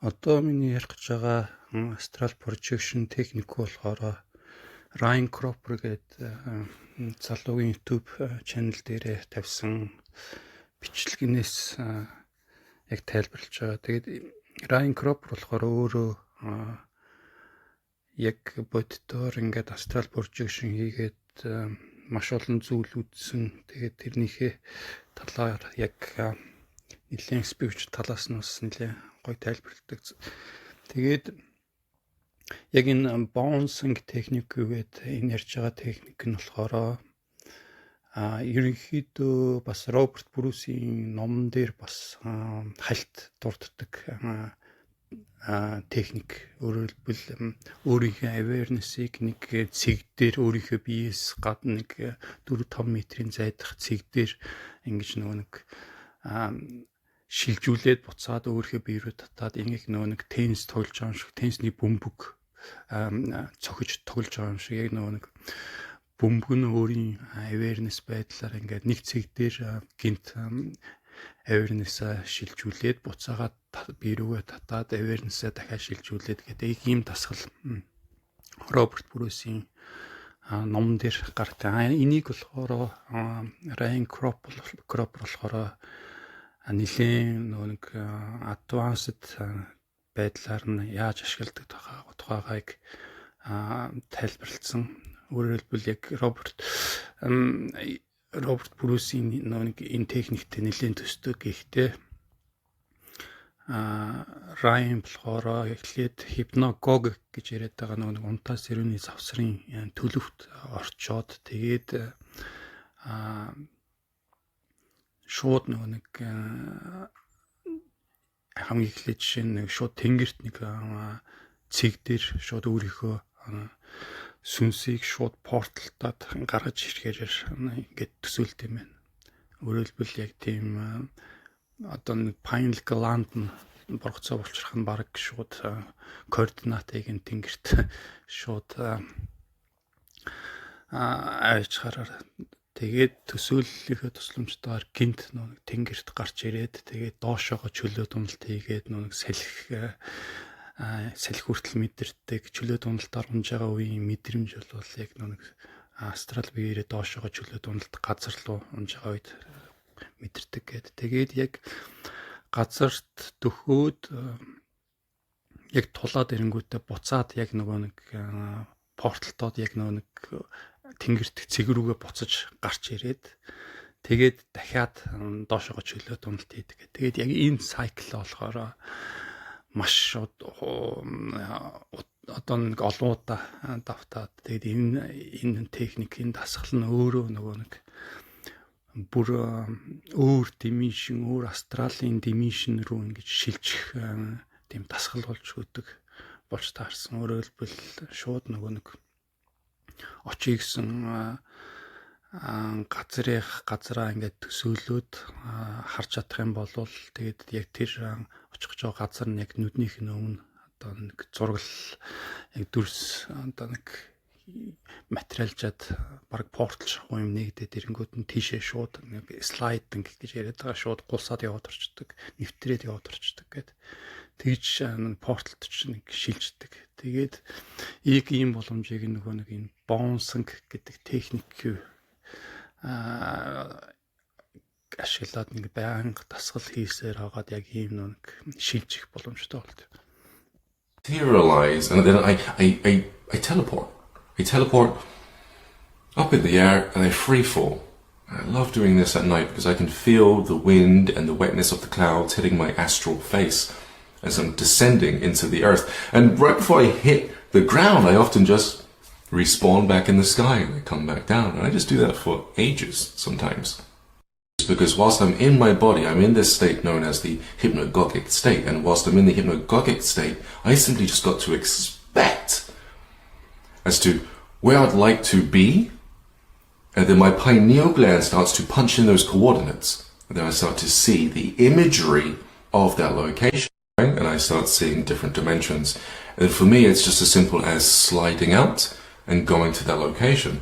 Одоо миний ярих гэж байгаа Astral Projection техник болохоор Ryan Cropper гэдэг залуугийн YouTube channel дээрээ тавьсан бичлэгнээс яг тайлбарлаж байгаа. Тэгээд Ryan Cropper болохоор өөрөө яг боддоор ингээд Astral Projection хийгээд маш олон зүйл үзсэн. Тэгээд тэрнийхээ талаар яг нэлээд спиричуал талаас нь бас нэлээд гоё тайлбарладаг. Тэгээд яг энэ bouncing техник гэдэг энэ ярьж байгаа техник нь болохоор ерөнхийдөө бас Роберт Брюсийн номон дээр бас хальт дурддаг техник. Өөрөөр хэлбэл өөрийнхөө awareness-ийг нэг цэг дээр өөрийнхөө биеэс гадна нэг 4-5 метрийн зайдах цэг дээр ингэж нэг шилжүүлээд буцаад өөрийнхөө бие рүү татаад энийг нэг теннис тоглож байгаа юм шиг теннисний бөмбөг цохиж тоглож байгаа юм шиг яг нэг бөмбөг нь өөрийн awareness байдлаар ингээд нэг цэг дээр гинт awareness-а шилжүүлээд буцаагаад бие рүүгээ татаад awareness-а дахиад шилжүүлээд гэдэг ийм дасгал Роберт Брюсийн номон дээр гардаг. Энийг болохоор Ryan Cropper болохоор нэлээд нэг advanced байдлаар нь яаж ашигладаг тухайгааг тайлбарлсан. Өөрөөр хэлбэл яг Роберт Брюсийн нэг энэ техниктэй нэлээд төстэй гэхдээ Ryan болохоор эхлээд hypnagogic гэж яриад байгаа нэг унтаа сэрүүний завсрын төлөвт орчоод тэгээд шууд нэг хамгийн эхлээд жишээ нь шууд тэнгэрт нэг цэг дээр шууд өөрийнхөө сүнсийг шууд порталтаад гаргаж ирэхээр ингээд төсөөлт юм байна. Өөрөөр хэлбэл яг тийм одоо нэг pineal gland нь боргоцоо болчихрох нь баг шууд координатыг нь тэнгэрт шууд айчхаараар тэгээд төсөөллийнхээ тусламжтайгаар гинт нэг тэнгэрт гарч ирээд тэгээд доошоогоо чөлөө дуналт хийгээд нэг салхи хүртэл мэдэрдэг чөлөө дуналт орж байгаа үеийн мэдрэмж бол яг нэг астрал биеэрээ доошоогоо чөлөө дуналт газар руу унж байгаа үед мэдэрдэг гэдэг. Тэгээд яг газарт дөхөөд яг тулаад ирэнгүүтээ буцаад яг нэг порталтууд яг нэг тэнгэрт цэг рүүгээ буцаж гарч ирээд тэгээд дахиад доошоогоо чөлөө дуналт хийдэг. Тэгээд яг энэ cycle болохоор маш одоо нэг олон удаа давтаад тэгээд энэ техникийн дасгал нь өөрөө нэг бүр өөр dimension, өөр астралын dimension руу ингэж шилжих тийм дасгал болж таарсан. Өөрөөр хэлбэл шууд нэг очие гэсэн газараа ингээд төсөөлөөд харж чадах юм бол тэгээд яг тэр очих гэж байгаа газар нь яг нүднийх нь өмнө одоо нэг зургал яг дүрс одоо нэг материалжаад баг портал шахуу юм нэгдээд ирэнгүүт нь тийшээ шууд нэг слайдинг гэж яриад байгаа шууд гулсаад яваад орчдөг, нэвтрээд яваад орчдөг гэдэг. Тэгж порталт чинь нэг шилждэг. Тэгээд ийм боломжийг нэг энэ bouncing гэдэг техник ашиглаад нэг байнга дасгал хийсээр хагаад яг ийм нэг шилжих боломжтой болдог. Materialize, and then I teleport. I teleport up in the air and I free fall. I love doing this at night because I can feel the wind and the wetness of the clouds hitting my astral face as I'm descending into the earth. And right before I hit the ground, I often just respawn back in the sky and I come back down. And I just do that for ages sometimes. Because whilst I'm in my body, I'm in this state known as the hypnagogic state. And whilst I'm in the hypnagogic state, I simply just got to expect as to where I'd like to be. And then my pineal gland starts to punch in those coordinates. And then I start to see the imagery of that location. And I start seeing different dimensions. And for me, it's just as simple as sliding out and going to that location.